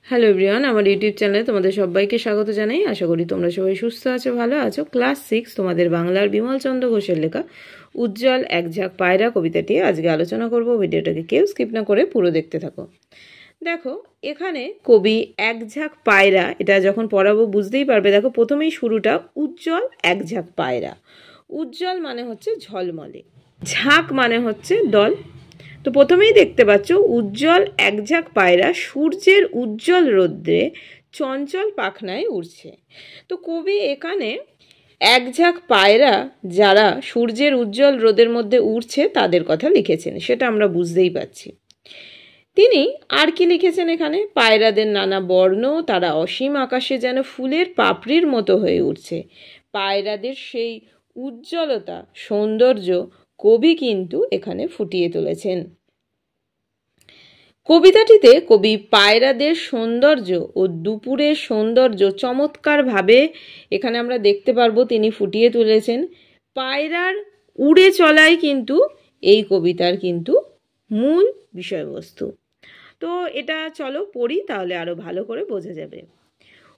Hello everyone, আমার YouTube চ্যানেলে তোমাদের সবাইকে স্বাগত জানাই। আশা করি তোমরা সবাই সুস্থ আছো, ভালো আছো। ক্লাস 6 তোমাদের বাংলার বিমল চন্দ্র ঘোষের লেখা উজ্জ্বল এক ঝাঁক পায়রা কবিতাটি আজকে আলোচনা করব। ভিডিওটাকে কেউ স্কিপ না করে পুরো দেখতে থাকো। দেখো, এখানে কবি এক ঝাঁক পায়রা, এটা যখন পড়াবো বুঝতেই পারবে। দেখো, প্রথমেই শুরুটা উজ্জ্বল এক ঝাঁক পায়রা। উজ্জ্বল মানে হচ্ছে ঝলমলে, ঝাঁক মানে হচ্ছে দল। তো প্রথমেই দেখতে পাচ্ছ উজ্জ্বল এক ঝাঁক পায়রা সূর্যের উজ্জ্বল রৌদ্রে চঞ্চল পাখনায় উড়ছে। তো কবি এখানে এক ঝাঁক পায়রা যারা সূর্যের উজ্জ্বল রোদের মধ্যে উড়ছে তাদের কথা লিখেছেন, সেটা আমরা বুঝতেই পারছি। তিনি আর কি লিখেছেন এখানে? পায়রাদের নানা বর্ণ, তারা অসীম আকাশে যেন ফুলের পাপড়ির মতো হয়ে উঠছে। পায়রাদের সেই উজ্জ্বলতা, সৌন্দর্য কবি কিন্তু এখানে ফুটিয়ে তুলেছেন। কবিতাটিতে কবি পায়রাদের সৌন্দর্য ও দুপুরের সৌন্দর্য চমৎকারভাবে এখানে আমরা দেখতে পারবো তিনি ফুটিয়ে তুলেছেন। পায়রার উড়ে চলাই কিন্তু এই কবিতার কিন্তু মূল বিষয়বস্তু। তো এটা চলো পড়ি, তাহলে আরো ভালো করে বোঝা যাবে।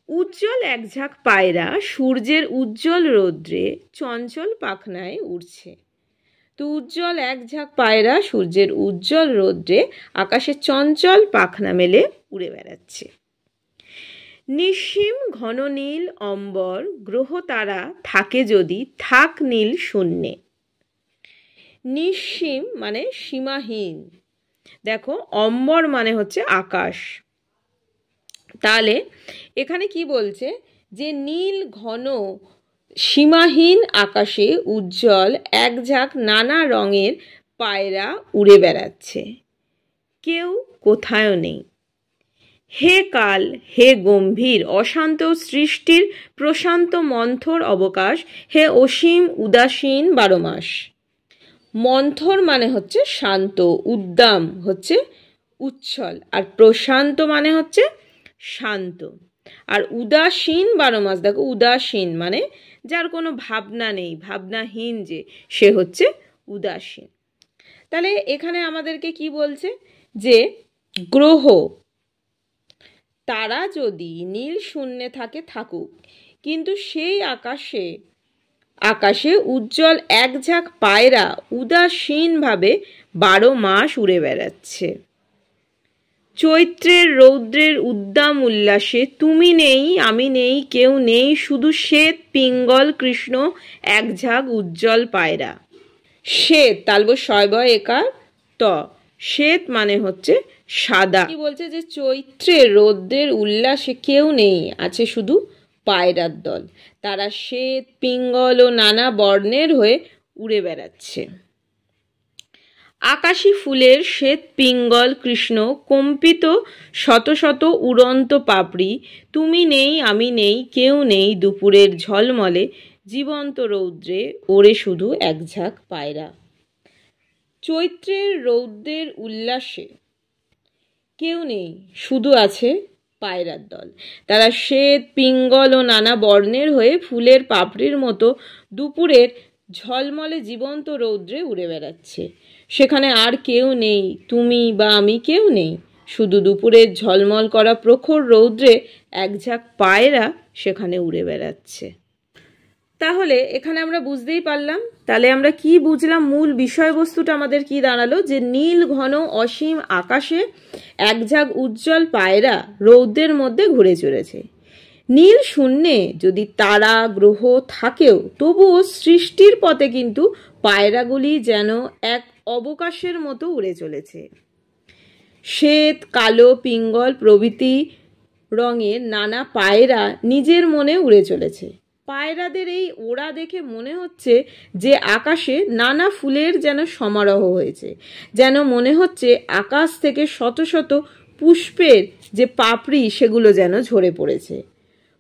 উজ্জ্বল এক ঝাঁক পায়রা সূর্যের উজ্জ্বল রৌদ্রে চঞ্চল পাখনায় উড়ছে। তো উজ্জ্বল এক ঝাঁক পায়রা সূর্যের উজ্জ্বল রৌদ্রে আকাশে চঞ্চল পাখনা মেলে উড়ে বেড়াচ্ছে। নিঃসীম ঘন নীল অম্বর, গ্রহ তারা থাকে যদি থাক নীল শূন্যে। নিঃসীম মানে সীমাহীন। দেখো, অম্বর মানে হচ্ছে আকাশ। তাহলে এখানে কি বলছে? যে নীল ঘন সীমাহীন আকাশে উজ্জ্বল এক ঝাঁক নানা রঙের পায়রা উড়ে বেড়াচ্ছে, কেউ কোথাও নেই। হে কাল, হে গম্ভীর অশান্ত সৃষ্টির প্রশান্ত মন্থর অবকাশ, হে অসীম উদাসীন 12 মাস। মন্থর মানে হচ্ছে শান্ত, উদ্দাম হচ্ছে উচ্ছল, আর প্রশান্ত মানে হচ্ছে শান্ত, আর উদাসীন 12 মাস। দেখো, উদাসীন মানে যার কোনো ভাবনা নেই, ভাবনাহীন, যে সে হচ্ছে উদাসীন। তাহলে এখানে আমাদেরকে কি বলছে? যে গ্রহ তারা যদি নীল শূন্যে থাকে থাকুক, কিন্তু সেই আকাশে উজ্জ্বল এক ঝাঁক পায়রা উদাসীনভাবে 12 মাস উড়ে বেড়াচ্ছে। চৈত্রের রৌদ্রের উদ্দাম উল্লাসে তুমি নেই, আমি নেই, কেউ নেই, শুধু শ্বেত পিঙ্গল কৃষ্ণ এক ঝাঁক উজ্জ্বল পায়রা। শ্বেত তালব শয়বয় একার ত, শ্বেত মানে হচ্ছে সাদা। কি বলছে? যে চৈত্রের রৌদ্রের উল্লাসে কেউ নেই, আছে শুধু পায়রার দল। তারা শ্বেত পিঙ্গল ও নানা বর্ণের হয়ে উড়ে বেড়াচ্ছে। আকাশী ফুলের শ্বেত পিঙ্গল কৃষ্ণ কম্পিত শত শত উড়ন্ত পাপড়ি, তুমি নেই, আমি নেই, কেউ নেই, দুপুরের ঝলমলে জীবন্ত রৌদ্রে ওড়ে শুধু এক ঝাঁক পায়রা। চৈত্রের রৌদ্রের উল্লাসে কেউ নেই, শুধু আছে পায়রার দল। তারা শ্বেত পিঙ্গল ও নানা বর্ণের হয়ে ফুলের পাপড়ির মতো দুপুরের ঝলমলে জীবন্ত রৌদ্রে উড়ে বেড়াচ্ছে। সেখানে আর কেউ নেই, তুমি বা আমি কেউ নেই, শুধু দুপুরের ঝলমল করা প্রখর রৌদ্রে এক ঝাঁক পায়রা সেখানে উড়ে বেড়াচ্ছে। তাহলে এখানে আমরা বুঝতেই পারলাম, তাহলে আমরা কি বুঝলাম? মূল বিষয়বস্তুটা আমাদের কি দাঁড়ালো? যে নীল ঘন অসীম আকাশে এক ঝাঁক উজ্জ্বল পায়রা রৌদ্রের মধ্যে ঘুরে চলেছে। নীল শূন্যে যদি তারা গ্রহ থাকেও, তবুও সৃষ্টির পথে কিন্তু পায়রাগুলি যেন এক অবকাশের মতো উড়ে চলেছে। শ্বেত কালো পিঙ্গল প্রভৃতি রঙের নানা পায়রা নিজের মনে উড়ে চলেছে। পায়রাদের এই ওড়া দেখে মনে হচ্ছে যে আকাশে নানা ফুলের যেন সমারোহ হয়েছে, যেন মনে হচ্ছে আকাশ থেকে শত শত পুষ্পের যে পাপড়ি সেগুলো যেন ঝরে পড়েছে।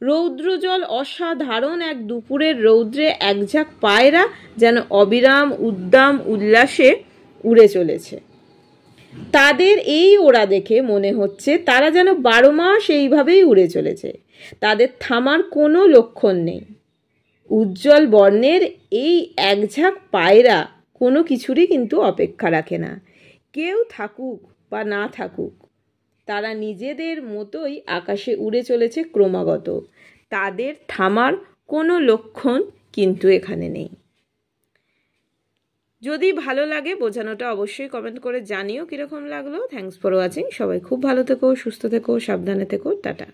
রৌদ্রজল অসাধারণ এক দুপুরের রৌদ্রে এক ঝাঁক পায়রা যেন অবিরাম উদ্দাম উল্লাসে উড়ে চলেছে। তাদের এই ওড়া দেখে মনে হচ্ছে তারা যেন 12 মাস এইভাবেই উড়ে চলেছে, তাদের থামার কোনো লক্ষণ নেই। উজ্জ্বল বর্ণের এই এক ঝাঁক পায়রা কোনো কিছুরই কিন্তু অপেক্ষা রাখে না, কেউ থাকুক বা না থাকুক। তারা নিজেদের মতোই আকাশে উড়ে চলেছে ক্রমাগত। তাদের থামার কোনো লক্ষণ কিন্তু এখানে নেই। যদি ভালো লাগে বোঝানোটা অবশ্যই কমেন্ট করে জানিও কীরকম লাগলো। Thanks for watching. সবাই খুব ভালো থেকো, সুস্থ থেকো, সাবধানে থেকো। টাটা।